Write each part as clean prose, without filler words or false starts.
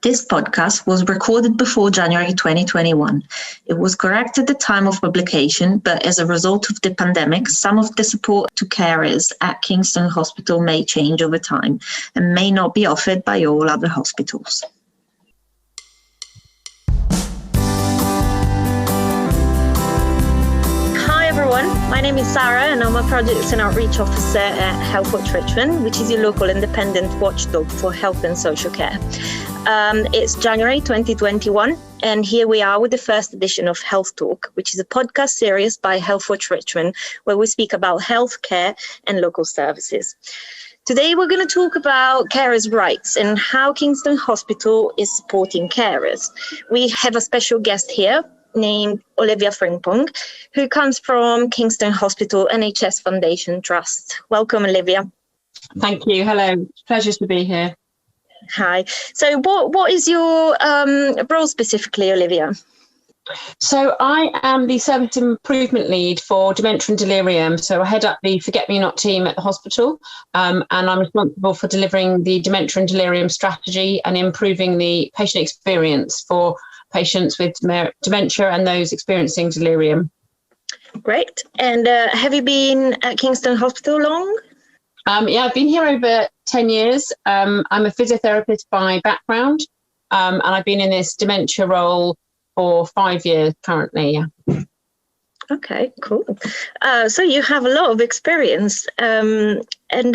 This podcast was recorded before January 2021. It was correct at the time of publication, but as a result of the pandemic, some of the support to carers at Kingston Hospital may change over time and may not be offered by all other hospitals. Hi everyone, my name is Sarah and I'm a Projects and Outreach Officer at HealthTalk Richmond, which is your local independent watchdog for health and social care. It's January 2021 and here we are with the first edition of HealthTalk, which is a podcast series by HealthTalk Richmond where we speak about healthcare and local services. Today we're going to talk about carers' rights and how Kingston Hospital is supporting carers. We have a special guest here named Olivia Frimpong, who comes from Kingston Hospital NHS Foundation Trust. Welcome, Olivia. Thank you. Hello. Pleasure to be here. Hi. So what is your role specifically, Olivia? So I am the Service Improvement Lead for Dementia and Delirium. So I head up the Forget Me Not team at the hospital, and I'm responsible for delivering the Dementia and Delirium strategy and improving the patient experience for patients with dementia and those experiencing delirium. Great. And have you been at Kingston Hospital long? I've been here over 10 years. I'm a physiotherapist by background, and I've been in this dementia role for 5 years currently. Yeah. Okay, cool. So you have a lot of experience. And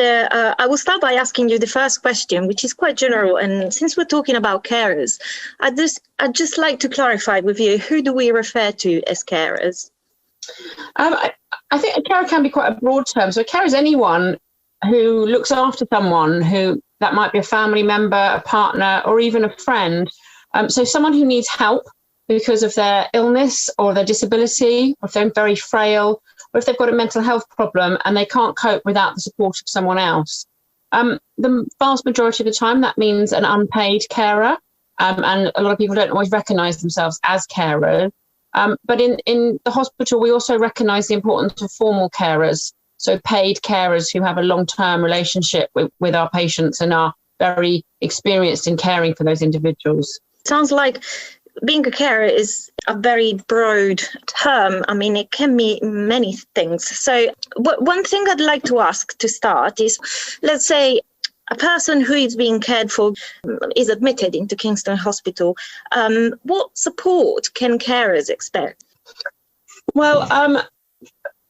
I will start by asking you the first question, which is quite general. And since we're talking about carers, I'd just like to clarify with you, who do we refer to as carers? I think a carer can be quite a broad term. So a carer is anyone who looks after someone who that might be a family member, a partner, or even a friend. So someone who needs help because of their illness or their disability, or if they're very frail, or if they've got a mental health problem and they can't cope without the support of someone else. The vast majority of the time, that means an unpaid carer, and a lot of people don't always recognise themselves as carers. But in the hospital, we also recognise the importance of formal carers, so paid carers who have a long-term relationship with our patients and are very experienced in caring for those individuals. Sounds like being a carer is a very broad term. I mean, it can mean many things. So one thing I'd like to ask to start is, let's say a person who is being cared for is admitted into Kingston Hospital. What support can carers expect? Well,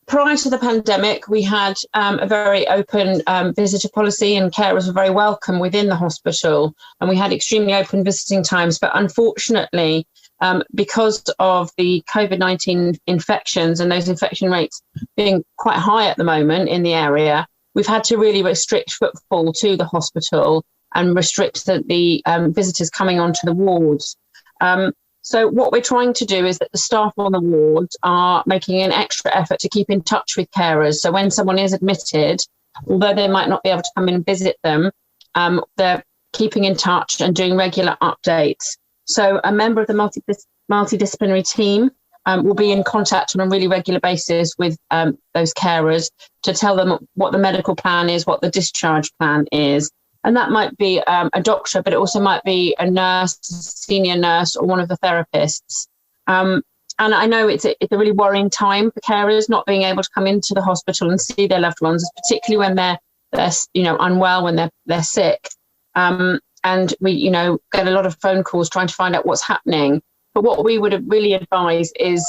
prior to the pandemic, we had a very open visitor policy and carers were very welcome within the hospital, and we had extremely open visiting times. But unfortunately, because of the COVID-19 infections and those infection rates being quite high at the moment in the area, we've had to really restrict footfall to the hospital and restrict the visitors coming onto the wards. So what we're trying to do is that the staff on the wards are making an extra effort to keep in touch with carers. So when someone is admitted, although they might not be able to come in and visit them, they're keeping in touch and doing regular updates. So a member of the multidisciplinary team will be in contact on a really regular basis with those carers to tell them what the medical plan is, what the discharge plan is. And that might be a doctor, but it also might be a nurse, senior nurse, or one of the therapists. And I know it's a really worrying time for carers not being able to come into the hospital and see their loved ones, particularly when they're unwell, when they're sick. And we get a lot of phone calls trying to find out what's happening. But what we would really advise is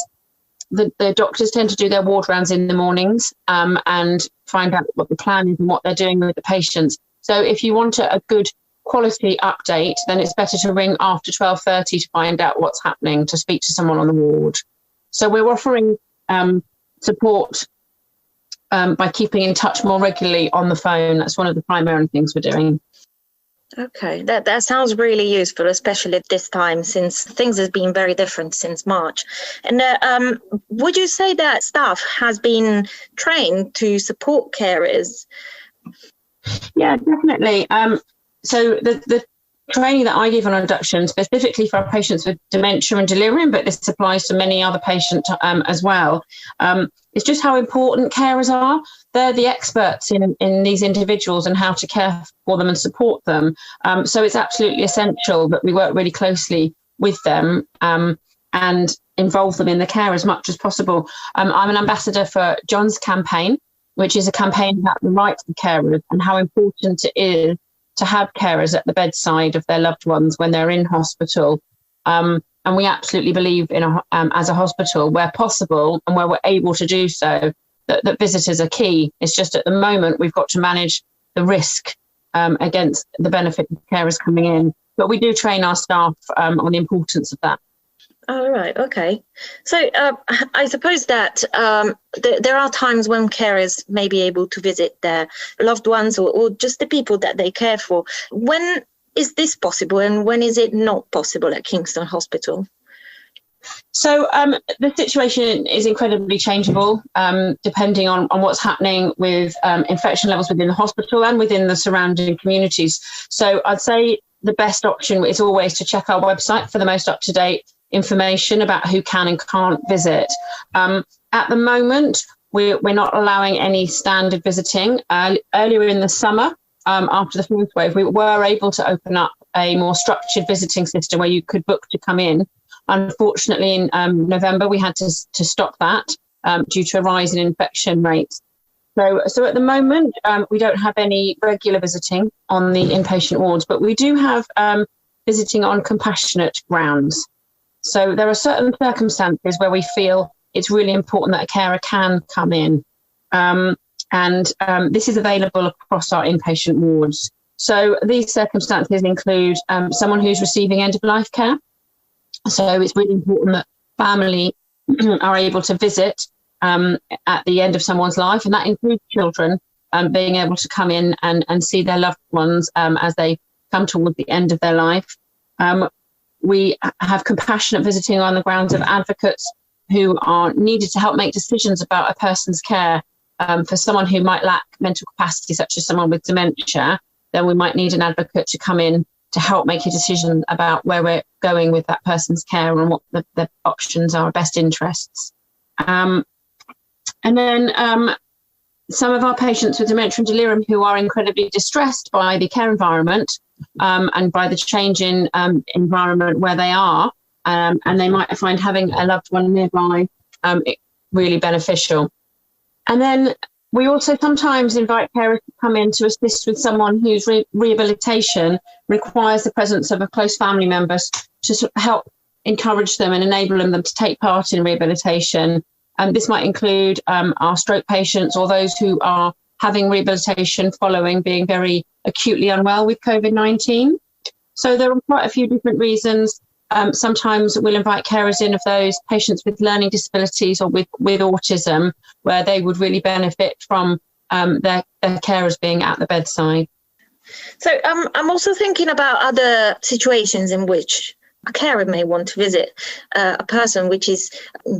the doctors tend to do their ward rounds in the mornings and find out what the plan is and what they're doing with the patients. So if you want a good quality update, then it's better to ring after 12:30 to find out what's happening, to speak to someone on the ward. So we're offering support by keeping in touch more regularly on the phone. That's one of the primary things we're doing. Okay, that sounds really useful, especially at this time, since things have been very different since March. And would you say that staff has been trained to support carers? Yeah, definitely. So the training that I give on induction, specifically for our patients with dementia and delirium, but this applies to many other patients as well, is just how important carers are. They're the experts in these individuals and how to care for them and support them. So it's absolutely essential that we work really closely with them and involve them in the care as much as possible. I'm an ambassador for John's campaign, which is a campaign about the rights of carers and how important it is to have carers at the bedside of their loved ones when they're in hospital. And we absolutely believe in as a hospital, where possible and where we're able to do so, that visitors are key. It's just at the moment we've got to manage the risk against the benefit of carers coming in. But we do train our staff on the importance of that. All right. Okay. So I suppose that there are times when carers may be able to visit their loved ones or just the people that they care for. When is this possible and when is it not possible at Kingston Hospital? So the situation is incredibly changeable depending on what's happening with infection levels within the hospital and within the surrounding communities. So I'd say the best option is always to check our website for the most up-to-date information about who can and can't visit. At the moment, we're not allowing any standard visiting. Earlier in the summer, after the first wave, we were able to open up a more structured visiting system where you could book to come in. Unfortunately, in November, we had to stop that due to a rise in infection rates. So at the moment, we don't have any regular visiting on the inpatient wards, but we do have visiting on compassionate grounds. So there are certain circumstances where we feel it's really important that a carer can come in. And this is available across our inpatient wards. So these circumstances include someone who's receiving end-of-life care. So it's really important that family are able to visit at the end of someone's life, and that includes children being able to come in and see their loved ones as they come toward the end of their life. We have compassionate visiting on the grounds of advocates who are needed to help make decisions about a person's care. For someone who might lack mental capacity, such as someone with dementia, then we might need an advocate to come in to help make a decision about where we're going with that person's care and what the options are, best interests. And then some of our patients with dementia and delirium who are incredibly distressed by the care environment and by the change in environment where they are, and they might find having a loved one nearby really beneficial. And then we also sometimes invite carers to come in to assist with someone whose rehabilitation requires the presence of a close family member to help encourage them and enable them to take part in rehabilitation. And this might include our stroke patients or those who are having rehabilitation following being very acutely unwell with COVID-19. So there are quite a few different reasons. Sometimes we'll invite carers in of those patients with learning disabilities or with autism, where they would really benefit from their carers being at the bedside. So I'm also thinking about other situations in which a carer may want to visit a person, which is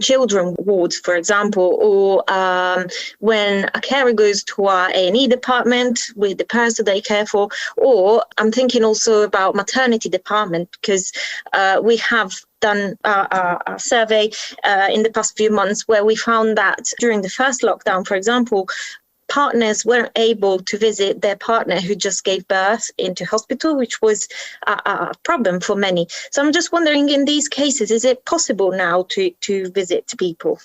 children wards, for example, or when a carer goes to our A&E department with the person they care for, or I'm thinking also about maternity department, because we have done a survey in the past few months where we found that during the first lockdown, for example, partners weren't able to visit their partner who just gave birth into hospital, which was a problem for many. So I'm just wondering, in these cases, is it possible now to visit people?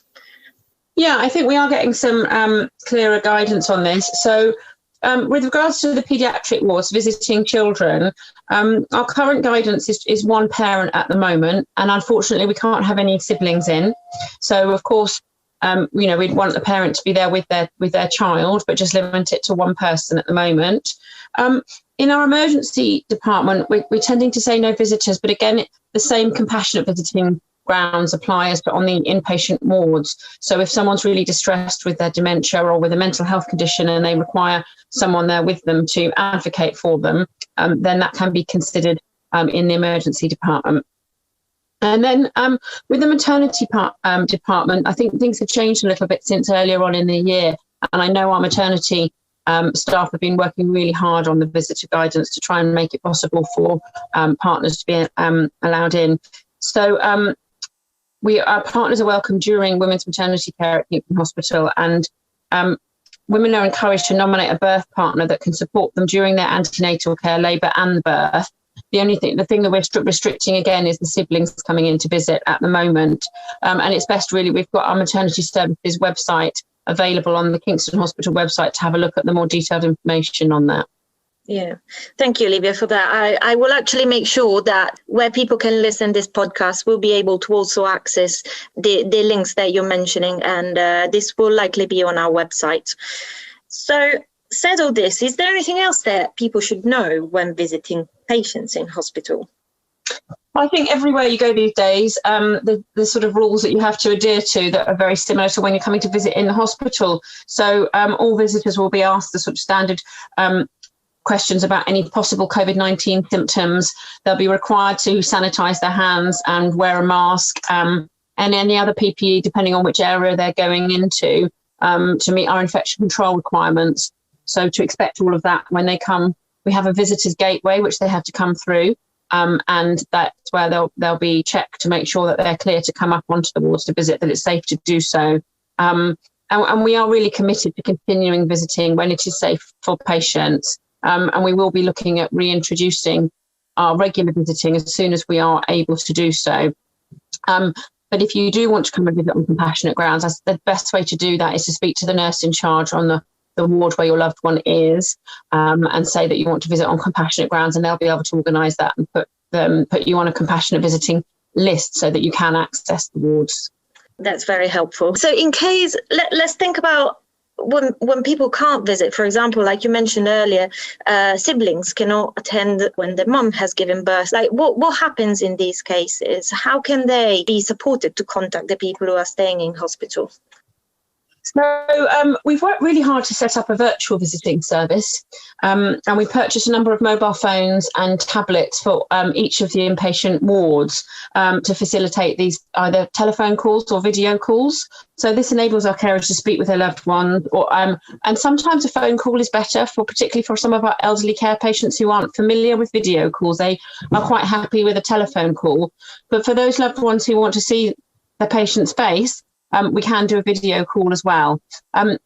Yeah, I think we are getting some clearer guidance on this. So with regards to the paediatric wards, visiting children, our current guidance is one parent at the moment, and unfortunately we can't have any siblings in. So of course, we'd want the parent to be there with their child, but just limit it to one person at the moment. In our emergency department, we're tending to say no visitors, but again, the same compassionate visiting grounds apply as on the inpatient wards. So if someone's really distressed with their dementia or with a mental health condition and they require someone there with them to advocate for them, then that can be considered in the emergency department. And then with the maternity department, I think things have changed a little bit since earlier on in the year. And I know our maternity staff have been working really hard on the visitor guidance to try and make it possible for partners to be allowed in. So our partners are welcome during women's maternity care at Kingston Hospital, and women are encouraged to nominate a birth partner that can support them during their antenatal care, labour and birth. The thing that we're restricting again is the siblings coming in to visit at the moment. And it's best really, we've got our maternity services website available on the Kingston Hospital website to have a look at the more detailed information on that. Yeah, thank you, Olivia, for that. I will actually make sure that where people can listen to this podcast will be able to also access the links that you're mentioning, and this will likely be on our website. So, said all this, is there anything else that people should know when visiting patients in hospital? I think everywhere you go these days, the sort of rules that you have to adhere to that are very similar to when you're coming to visit in the hospital. So all visitors will be asked the sort of standard questions about any possible COVID-19 symptoms. They'll be required to sanitize their hands and wear a mask and any other PPE, depending on which area they're going into, to meet our infection control requirements. So to expect all of that when they come. We have a visitors gateway, which they have to come through, and that's where they'll be checked to make sure that they're clear to come up onto the wards to visit, that it's safe to do so. And we are really committed to continuing visiting when it is safe for patients. And we will be looking at reintroducing our regular visiting as soon as we are able to do so. But if you do want to come and visit on compassionate grounds, the best way to do that is to speak to the nurse in charge on the ward where your loved one is, and say that you want to visit on compassionate grounds, and they'll be able to organise that and put you on a compassionate visiting list so that you can access the wards. That's very helpful. So in case, let's think about when people can't visit, for example, like you mentioned earlier, siblings cannot attend when their mum has given birth. Like what happens in these cases? How can they be supported to contact the people who are staying in hospital? So we've worked really hard to set up a virtual visiting service, and we purchased a number of mobile phones and tablets for each of the inpatient wards to facilitate these either telephone calls or video calls. So this enables our carers to speak with their loved ones, and sometimes a phone call is better, particularly for some of our elderly care patients who aren't familiar with video calls. They are quite happy with a telephone call. But for those loved ones who want to see the patient's face, we can do a video call as well.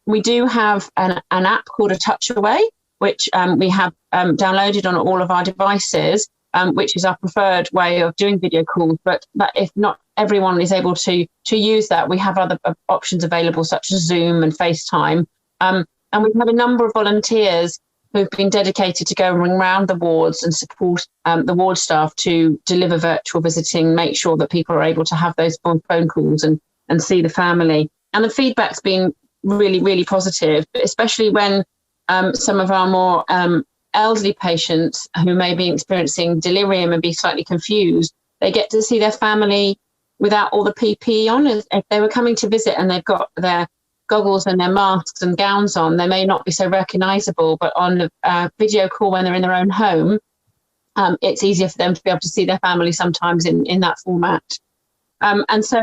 We do have an app called A Touch Away, which we have downloaded on all of our devices, which is our preferred way of doing video calls. But if not everyone is able to use that, we have other options available, such as Zoom and FaceTime. And we have a number of volunteers who've been dedicated to going around the wards and support the ward staff to deliver virtual visiting, make sure that people are able to have those phone calls and see the family. And the feedback's been really, really positive, especially when some of our more elderly patients who may be experiencing delirium and be slightly confused, they get to see their family without all the PPE on. If they were coming to visit and they've got their goggles and their masks and gowns on, they may not be so recognisable, but on a video call when they're in their own home, it's easier for them to be able to see their family sometimes in that format. And so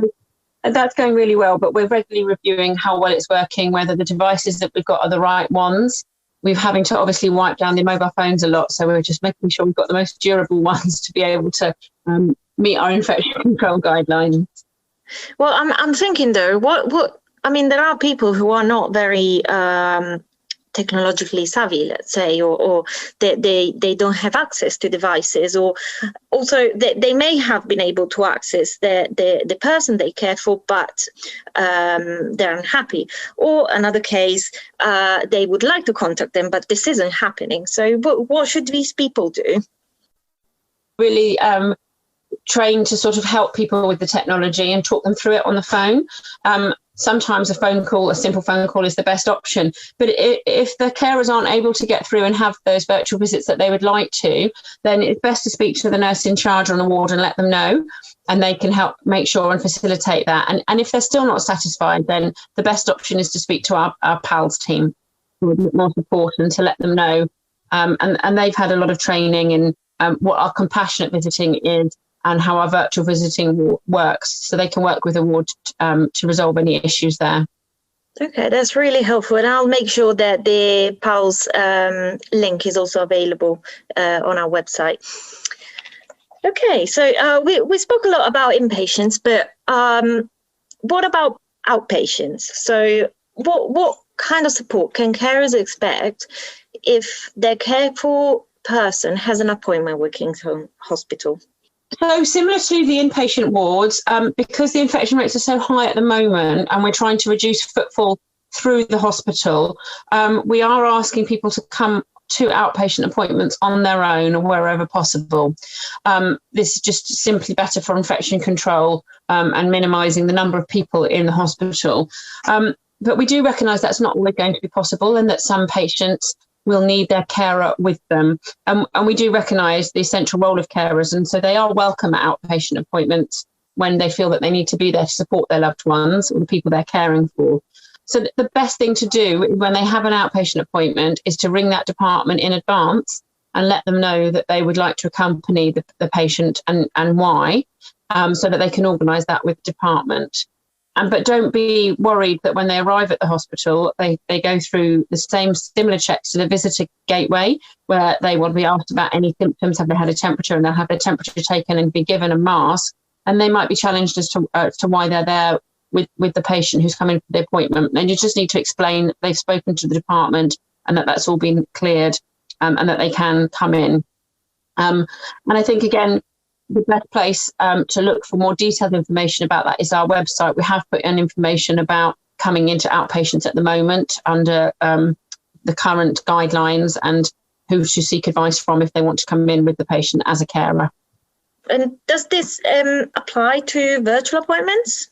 that's going really well, but we're regularly reviewing how well it's working, whether the devices that we've got are the right ones. We're having to obviously wipe down the mobile phones a lot, so we're just making sure we've got the most durable ones to be able to meet our infection control guidelines. Well, I'm thinking though, I mean, there are people who are not very technologically savvy, let's say, or they don't have access to devices, or also they may have been able to access the person they care for, but they're unhappy. Or another case, they would like to contact them, but this isn't happening. So what should these people do? Really trained to sort of help people with the technology and talk them through it on the phone. Sometimes a simple phone call is the best option. But if the carers aren't able to get through and have those virtual visits that they would like to, then it's best to speak to the nurse in charge on the ward and let them know, and they can help make sure and facilitate that. And if they're still not satisfied, then the best option is to speak to our PALS team with a bit more support and to let them know. And they've had a lot of training in what our compassionate visiting is and how our virtual visiting works, so they can work with the ward to resolve any issues there. Okay, that's really helpful. And I'll make sure that the PALS link is also available on our website. Okay, so we spoke a lot about inpatients, but what about outpatients? So what kind of support can carers expect if their careful person has an appointment with Kingston Hospital? So similar to the inpatient wards, because the infection rates are so high at the moment and we're trying to reduce footfall through the hospital, we are asking people to come to outpatient appointments on their own or wherever possible. This is just simply better for infection control and minimising the number of people in the hospital. But we do recognise that's not always going to be possible and that some patients will need their carer with them. And we do recognise the essential role of carers, and so they are welcome at outpatient appointments when they feel that they need to be there to support their loved ones or the people they're caring for. So the best thing to do when they have an outpatient appointment is to ring that department in advance and let them know that they would like to accompany the patient and why, so that they can organise that with the department. But don't be worried that when they arrive at the hospital, they go through the similar checks to the visitor gateway, where they will be asked about any symptoms, have they had a temperature, and they'll have their temperature taken and be given a mask. And they might be challenged as to why they're there with the patient who's coming for the appointment. And you just need to explain they've spoken to the department and that's all been cleared, and that they can come in. And I think, again, the best place to look for more detailed information about that is our website. We have put in information about coming into outpatients at the moment under the current guidelines and who to seek advice from if they want to come in with the patient as a carer. And does this apply to virtual appointments?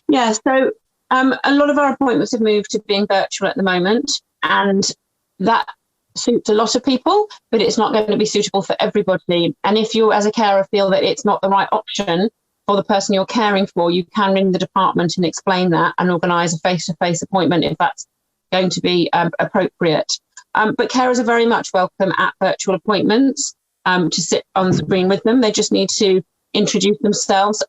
Yeah, so a lot of our appointments have moved to being virtual at the moment, and that suits a lot of people, but it's not going to be suitable for everybody. And if you as a carer feel that it's not the right option for the person you're caring for, you can ring the department and explain that and organise a face-to-face appointment if that's going to be appropriate. But carers are very much welcome at virtual appointments to sit on the screen with them. They just need to introduce themselves.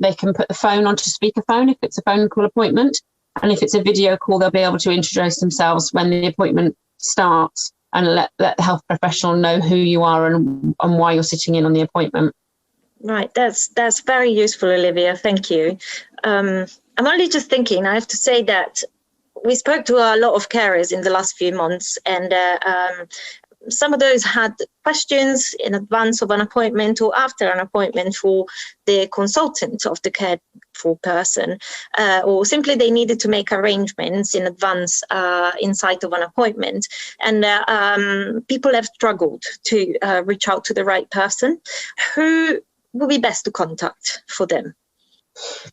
They can put the phone onto speakerphone if it's a phone call appointment, and if it's a video call, they'll be able to introduce themselves when the appointment starts and let the health professional know who you are and why you're sitting in on the appointment. Right, that's very useful, Olivia. Thank you. I'm only just thinking, I have to say that we spoke to a lot of carers in the last few months, and some of those had questions in advance of an appointment or after an appointment for the consultant of the careful person, or simply they needed to make arrangements in advance in sight of an appointment. And people have struggled to reach out to the right person. Who would be best to contact for them?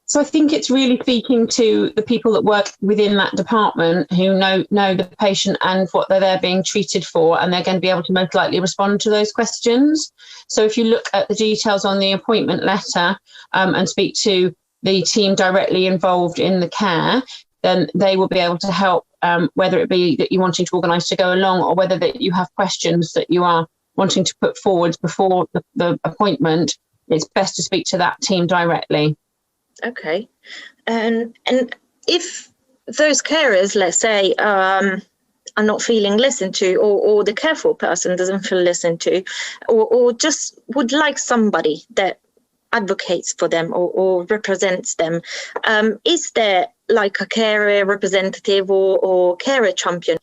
So I think it's really speaking to the people that work within that department who know the patient and what they're there being treated for, and they're going to be able to most likely respond to those questions. So if you look at the details on the appointment letter and speak to the team directly involved in the care, then they will be able to help, whether it be that you're wanting to organise to go along or whether that you have questions that you are wanting to put forward before the appointment. It's best to speak to that team directly. Okay. And if those carers, let's say, are not feeling listened to, or the careful person doesn't feel listened to, or just would like somebody that advocates for them or represents them, is there like a carer representative or carer champion?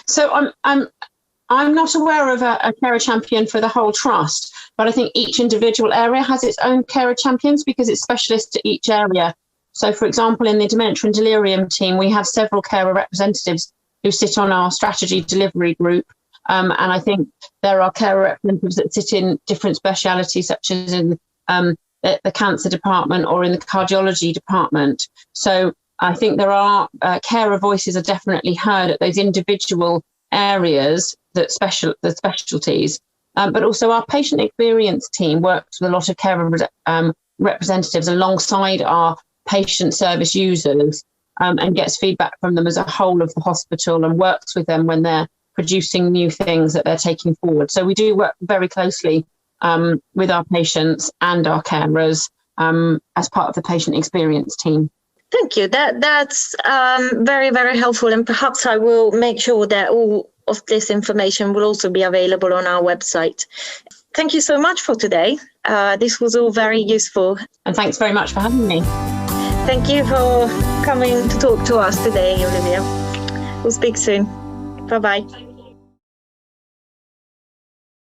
So I'm not aware of a carer champion for the whole trust, but I think each individual area has its own carer champions because it's specialist to each area. So, for example, in the dementia and delirium team, we have several carer representatives who sit on our strategy delivery group. And I think there are carer representatives that sit in different specialities, such as in the cancer department or in the cardiology department. So I think there are carer voices are definitely heard at those individual areas, the specialties. But also our patient experience team works with a lot of carer representatives alongside our patient service users and gets feedback from them as a whole of the hospital and works with them when they're producing new things that they're taking forward. So we do work very closely with our patients and our carers as part of the patient experience team. Thank you. That's very, very helpful. And perhaps I will make sure that all of this information will also be available on our website. Thank you so much for today. This was all very useful. And thanks very much for having me. Thank you for coming to talk to us today, Olivia. We'll speak soon. Bye-bye.